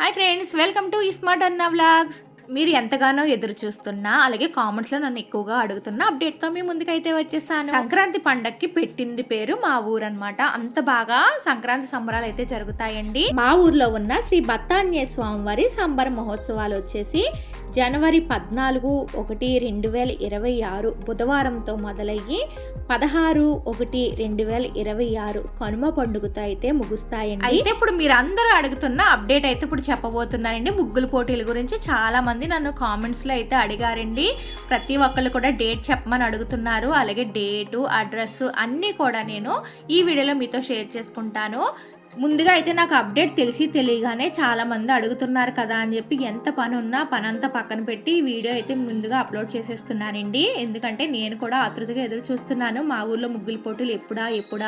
Hi friends, welcome to smart అన్న vlogs. మీరు ఎంతగానో ఎదురు చూస్తున్నా, అలాగే కామెంట్స్లో నన్ను ఎక్కువగా అడుగుతున్న అప్డేట్తో మీ ముందుకైతే వచ్చేసాను. సంక్రాంతి పండక్కి పెట్టింది పేరు మా ఊరు అనమాట. అంత బాగా సంక్రాంతి సంబరాలు అయితే జరుగుతాయండి. మా ఊర్లో ఉన్న శ్రీ బత్తాన్య స్వామివారి సంబర మహోత్సవాలు వచ్చేసి జనవరి 14/1/2026 బుధవారంతో మొదలయ్యి 16/1/2026 కనుమ పండుగతో అయితే ముగుస్తాయండి. అయితే ఇప్పుడు మీరు అందరూ అడుగుతున్న అప్డేట్ అయితే ఇప్పుడు చెప్పబోతున్నానండి. ముగ్గుల పోటీల గురించి చాలా మంది నన్ను కామెంట్స్లో అయితే అడిగారండి. ప్రతి ఒక్కళ్ళు కూడా డేట్ చెప్పమని అడుగుతున్నారు. అలాగే డేటు, అడ్రస్ అన్నీ కూడా నేను ఈ వీడియోలో మీతో షేర్ చేసుకుంటాను. ముందుగా అయితే నాకు అప్డేట్ తెలియగానే చాలామంది అడుగుతున్నారు కదా అని చెప్పి ఎంత పని ఉన్నా పనంతా పక్కన పెట్టి ఈ వీడియో అయితే ముందుగా అప్లోడ్ చేసేస్తున్నానండి. ఎందుకంటే నేను కూడా ఆతృతగా ఎదురు చూస్తున్నాను మా ఊర్లో ముగ్గుల పోటీలు ఎప్పుడా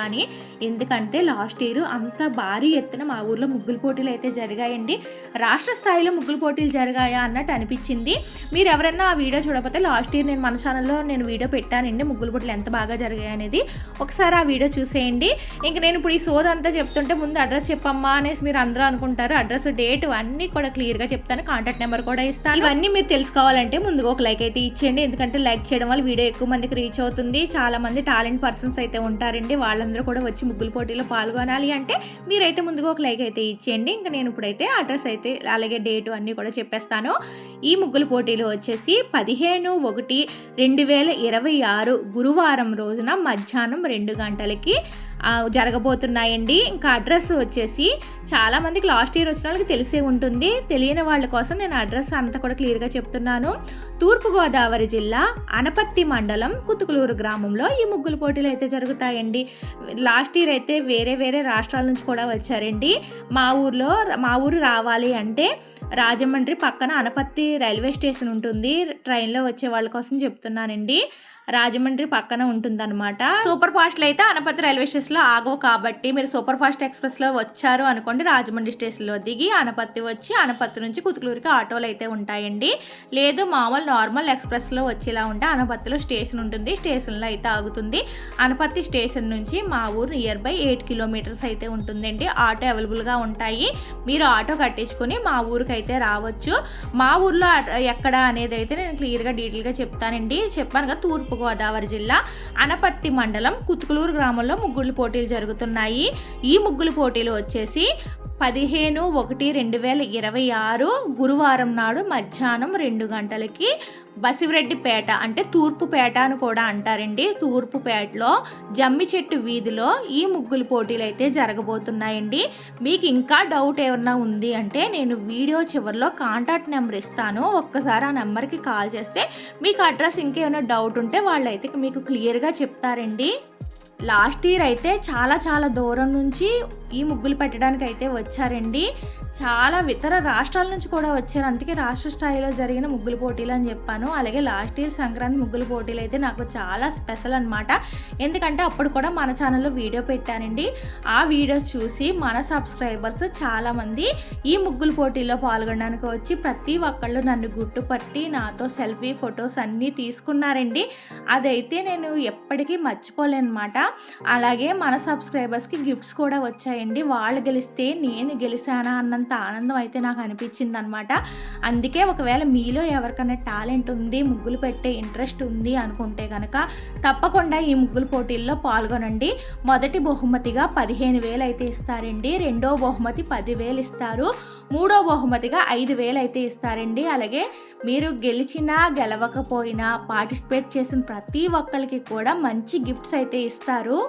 అని. ఎందుకంటే లాస్ట్ ఇయర్ అంత భారీ ఎత్తున మా ఊర్లో ముగ్గుల పోటీలు అయితే జరిగాయండి. రాష్ట్ర స్థాయిలో ముగ్గుల పోటీలు జరిగాయా అన్నట్టు అనిపించింది. మీరు ఎవరైనా ఆ వీడియో చూడకపోతే లాస్ట్ ఇయర్ నేను మన ఛానల్లో వీడియో పెట్టానండి, ముగ్గుల పోటీలు ఎంత బాగా జరిగాయి అనేది. ఒకసారి ఆ వీడియో చూసేయండి. ఇంక నేను ఇప్పుడు ఈ సోదంతా చెప్తుంటే ముందు అడ్రస్ చెప్పమ్మా అనేసి మీరు అందరూ అనుకుంటారు. అడ్రస్, డేట్ అన్నీ కూడా క్లియర్గా చెప్తాను. కాంటాక్ట్ నెంబర్ కూడా ఇస్తాను. ఇవన్నీ మీరు తెలుసుకోవాలంటే ముందుగా ఒక లైక్ అయితే ఇచ్చేయండి. ఎందుకంటే లైక్ చేయడం వల్ల వీడియో ఎక్కువ మందికి రీచ్ అవుతుంది. చాలా మంది టాలెంట్ పర్సన్స్ అయితే ఉంటారండి, వాళ్ళందరూ కూడా వచ్చి ముగ్గుల పోటీలో పాల్గొనాలి అంటే మీరైతే ముందుగా ఒక లైక్ అయితే ఇచ్చేయండి. ఇంకా నేను ఇప్పుడైతే అడ్రస్ అయితే అలాగే డేటు అన్నీ కూడా చెప్పేస్తాను. ఈ ముగ్గుల పోటీలు వచ్చేసి 15/1/2026 గురువారం రోజున మధ్యాహ్నం 2 గంటలకి జరగబోతున్నాయండి. ఇంకా అడ్రస్ వచ్చేసి చాలామందికి లాస్ట్ ఇయర్ వచ్చిన వాళ్ళకి తెలిసే ఉంటుంది. తెలియని వాళ్ళ కోసం నేను అడ్రస్ అంతా కూడా క్లియర్గా చెప్తున్నాను. తూర్పుగోదావరి జిల్లా అనపర్తి మండలం కుతుకులూరు గ్రామంలో ఈ ముగ్గుల పోటీలు అయితే జరుగుతాయండి. లాస్ట్ ఇయర్ అయితే వేరే రాష్ట్రాల నుంచి కూడా వచ్చారండి. మా ఊరు రావాలి అంటే రాజమండ్రి పక్కన అనపర్తి రైల్వే స్టేషన్ ఉంటుంది. ట్రైన్లో వచ్చే వాళ్ళ కోసం చెప్తున్నానండి. రాజమండ్రి పక్కన ఉంటుందన్నమాట. సూపర్ ఫాస్ట్లో అయితే అనపర్తి రైల్వే స్టేషన్లో ఆగవు కాబట్టి మీరు సూపర్ ఫాస్ట్ ఎక్స్ప్రెస్లో వచ్చారు అనుకోండి, రాజమండ్రి స్టేషన్లో దిగి అనపర్తి వచ్చి అనపర్తి నుంచి కుతుకులూరుకి ఆటోలు అయితే ఉంటాయండి. లేదు మామూలు నార్మల్ ఎక్స్ప్రెస్లో వచ్చేలా ఉంటే అనపర్తిలో స్టేషన్ ఉంటుంది, స్టేషన్లో అయితే ఆగుతుంది. అనపర్తి స్టేషన్ నుంచి మా ఊరు నియర్ బై 8 కిలోమీటర్స్ అయితే ఉంటుందండి. ఆటో అవైలబుల్గా ఉంటాయి. మీరు ఆటో కట్టించుకొని మా ఊరికి అయితే రావచ్చు. మా ఊర్లో ఎక్కడ అనేది అయితే నేను క్లియర్గా డీటెయిల్గా చెప్తానండి. చెప్పాను కదా, తూర్పుగోదావరి జిల్లా అనపర్తి మండలం కుతుకులూరు గ్రామంలో ముగ్గుల పోటీలు జరుగుతున్నాయి. ఈ ముగ్గుల పోటీలు వచ్చేసి 15/1/2026 గురువారం నాడు మధ్యాహ్నం 2 గంటలకి బసిరెడ్డిపేట అంటే తూర్పుపేట అని కూడా అంటారండి. తూర్పుపేటలో జమ్మి చెట్టు వీధిలో ఈ ముగ్గుల పోటీలు అయితే జరగబోతున్నాయండి. మీకు ఇంకా డౌట్ ఏమన్నా ఉంది అంటే నేను వీడియో చివరిలో కాంటాక్ట్ నెంబర్ ఇస్తాను. ఒక్కసారి ఆ నెంబర్కి కాల్ చేస్తే మీకు అడ్రస్ ఇంకేమైనా డౌట్ ఉంటే వాళ్ళైతే మీకు క్లియర్గా చెప్తారండి. లాస్ట్ ఇయర్ అయితే చాలా దూరం నుంచి ఈ ముగ్గులు పెట్టడానికి అయితే వచ్చారండి. చాలా ఇతర రాష్ట్రాల నుంచి కూడా వచ్చారు. అందుకే రాష్ట్ర స్థాయిలో జరిగిన ముగ్గుల పోటీలు అని చెప్పాను. అలాగే లాస్ట్ ఇయర్ సంక్రాంతి ముగ్గుల పోటీలు అయితే నాకు చాలా స్పెషల్ అనమాట. ఎందుకంటే అప్పుడు కూడా మన ఛానల్లో వీడియో పెట్టానండి. ఆ వీడియోస్ చూసి మన సబ్స్క్రైబర్స్ చాలామంది ఈ ముగ్గుల పోటీల్లో పాల్గొనడానికి వచ్చి ప్రతి ఒక్కళ్ళు నన్ను గుర్తుపట్టి నాతో సెల్ఫీ ఫొటోస్ అన్నీ తీసుకున్నారండి. అదైతే నేను ఎప్పటికీ మర్చిపోలేనమాట. అలాగే మన సబ్స్క్రైబర్స్కి గిఫ్ట్స్ కూడా వచ్చాయండి. వాళ్ళు గెలిస్తే నేను గెలిచానా అన్నంత ఆనందం అయితే నాకు అనిపించింది అనమాట. అందుకే ఒకవేళ మీలో ఎవరికైనా టాలెంట్ ఉంది, ముగ్గులు పెట్టే ఇంట్రెస్ట్ ఉంది అనుకుంటే కనుక తప్పకుండా ఈ ముగ్గుల పోటీల్లో పాల్గొనండి. మొదటి బహుమతిగా 15,000 అయితే ఇస్తారండి. రెండో బహుమతి 10,000 ఇస్తారు. మూడో బహుమతిగా 5,000 అయితే ఇస్తారండి. అలాగే మీరు గెలిచినా గెలవకపోయినా పార్టిసిపేట్ చేసిన ప్రతి ఒక్కరికి కూడా మంచి గిఫ్ట్స్ అయితే ఇస్తారు.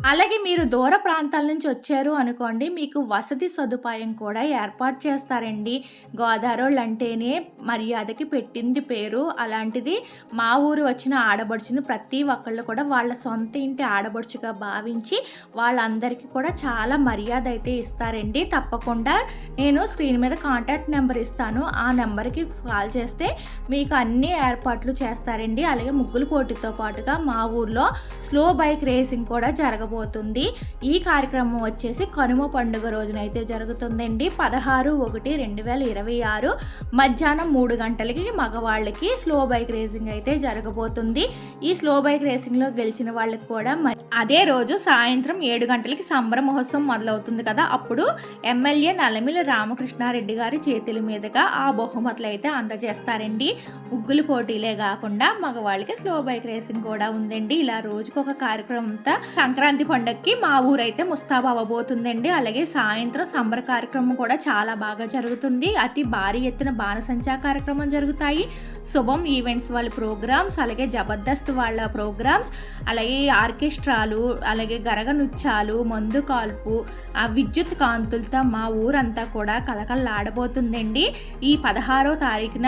అలాగే మీరు దూర ప్రాంతాల నుంచి వచ్చారు అనుకోండి, మీకు వసతి సదుపాయం కూడా ఏర్పాటు చేస్తారండి. గోదావరోళ్ళు అంటేనే మర్యాదకి పెట్టింది పేరు. అలాంటిది మా ఊరు వచ్చిన ఆడబడుచుని ప్రతి ఒక్కళ్ళు కూడా వాళ్ళ సొంత ఇంటి ఆడబడుచుగా భావించి వాళ్ళందరికీ కూడా చాలా మర్యాద అయితే ఇస్తారండి. తప్పకుండా నేను స్క్రీన్ మీద కాంటాక్ట్ నెంబర్ ఇస్తాను. ఆ నెంబర్కి కాల్ చేస్తే మీకు అన్ని ఏర్పాట్లు చేస్తారండి. అలాగే ముగ్గుల పోటీతో పాటుగా మా ఊర్లో స్లో బైక్ రేసింగ్ కూడా జరగబోతుంది. జరగబోతుంది. ఈ కార్యక్రమం వచ్చేసి కనుమ పండుగ రోజునైతే జరుగుతుందండి. 16/1/2026 మధ్యాహ్నం 3 గంటలకి మగవాళ్ళకి స్లో బైక్ రేసింగ్ అయితే జరగబోతుంది. ఈ స్లో బైక్ రేసింగ్లో గెలిచిన వాళ్ళకి కూడా అదే రోజు సాయంత్రం 7 గంటలకి సంబర మహోత్సవం మొదలవుతుంది కదా, అప్పుడు ఎమ్మెల్యే నల్లమిల్లి రామకృష్ణారెడ్డి గారి చేతుల మీదుగా ఆ బహుమతులు అయితే అందజేస్తారండి. ముగ్గులు పోటీలే కాకుండా మగవాళ్ళకి స్లో బైక్ రేసింగ్ కూడా ఉందండి. ఇలా రోజుకొక కార్యక్రమంతో సంక్రాంతి పండుగకి మా ఊరైతే ముస్తాబు అవ్వబోతుందండి. అలాగే సాయంత్రం సంబర కార్యక్రమం కూడా చాలా బాగా జరుగుతుంది. అతి భారీ ఎత్తున బాణసంచా కార్యక్రమం జరుగుతాయి. శుభం ఈవెంట్స్ వాళ్ళ ప్రోగ్రామ్స్, అలాగే జబర్దస్త్ వాళ్ళ ప్రోగ్రామ్స్, అలాగే ఆర్కెస్ట్రాలు, అలాగే గరగ నృత్యాలు, మందు కాల్పు, ఆ విద్యుత్ కాంతులతో మా ఊరంతా కూడా కలకలలాడబోతుందండి. ఈ 16వ తారీఖున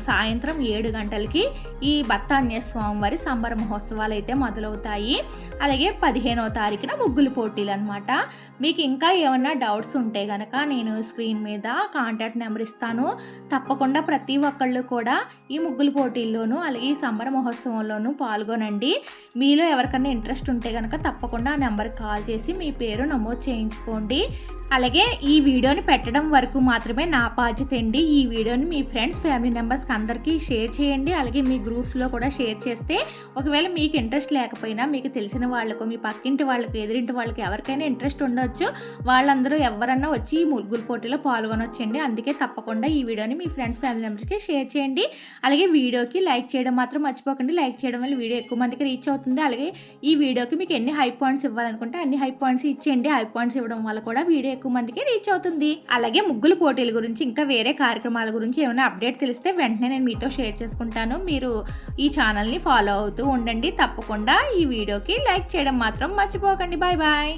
సాయంత్రం 7 గంటలకి ఈ బత్తాన్య స్వామివారి సంబర మహోత్సవాలు అయితే మొదలవుతాయి. అలాగే 15వ తారీఖున ముగ్గులు పోటీలు అనమాట. మీకు ఇంకా ఏమన్నా డౌట్స్ ఉంటే కనుక నేను స్క్రీన్ మీద కాంటాక్ట్ నెంబర్ ఇస్తాను. తప్పకుండా ప్రతి ఒక్కళ్ళు కూడా ఈ ముగ్గులు పోటీల్లోనూ అలాగే ఈ సంబర మహోత్సవంలోనూ పాల్గొనండి. మీలో ఎవరికైనా ఇంట్రెస్ట్ ఉంటే కనుక తప్పకుండా ఆ నెంబర్కి కాల్ చేసి మీ పేరు నమోదు చేయించుకోండి. అలాగే ఈ వీడియోని పెట్టడం వరకు మాత్రమే నా బాధ్యత అండి. ఈ వీడియోని మీ ఫ్రెండ్స్, ఫ్యామిలీ మెంబర్స్కి అందరికీ షేర్ చేయండి. అలాగే మీ గ్రూప్స్లో కూడా షేర్ చేస్తే ఒకవేళ మీకు ఇంట్రెస్ట్ లేకపోయినా మీకు తెలిసిన వాళ్ళకు, మీ పక్కింటి వాళ్ళకు, ఎదురింటి వాళ్ళకి ఎవరికైనా ఇంట్రెస్ట్ ఉండొచ్చు. వాళ్ళందరూ ఎవరన్నా వచ్చి ఈ ముగ్గులు పోటీలో పాల్గొనొచ్చండి. అందుకే తప్పకుండా ఈ వీడియోని మీ ఫ్రెండ్స్, ఫ్యామిలీ మెంబర్స్కి షేర్ చేయండి. అలాగే వీడియోకి లైక్ చేయడం మాత్రం మర్చిపోకండి. లైక్ చేయడం వల్ల వీడియో ఎక్కువ మందికి రీచ్ అవుతుంది. అలాగే ఈ వీడియోకి మీకు ఎన్ని హై పాయింట్స్ ఇవ్వాలనుకుంటే అన్ని హై పాయింట్స్ ఇచ్చేయండి. హై పాయింట్స్ ఇవ్వడం వల్ల కూడా వీడియో ఎక్కువ మందికి రీచ్ అవుతుంది. అలాగే ముగ్గులు పోటీల గురించి ఇంకా వేరే కార్యక్రమాల గురించి ఏమైనా అప్డేట్ తెలిస్తే వెంటనే నేను మీతో షేర్ చేసుకుంటాను. మీరు ఈ ఛానల్ని ఫాలో అవుతూ ఉండండి. తప్పకుండా ఈ వీడియోకి లైక్ చేయడం మాత్రం మర్చిపోకండి. Bye bye.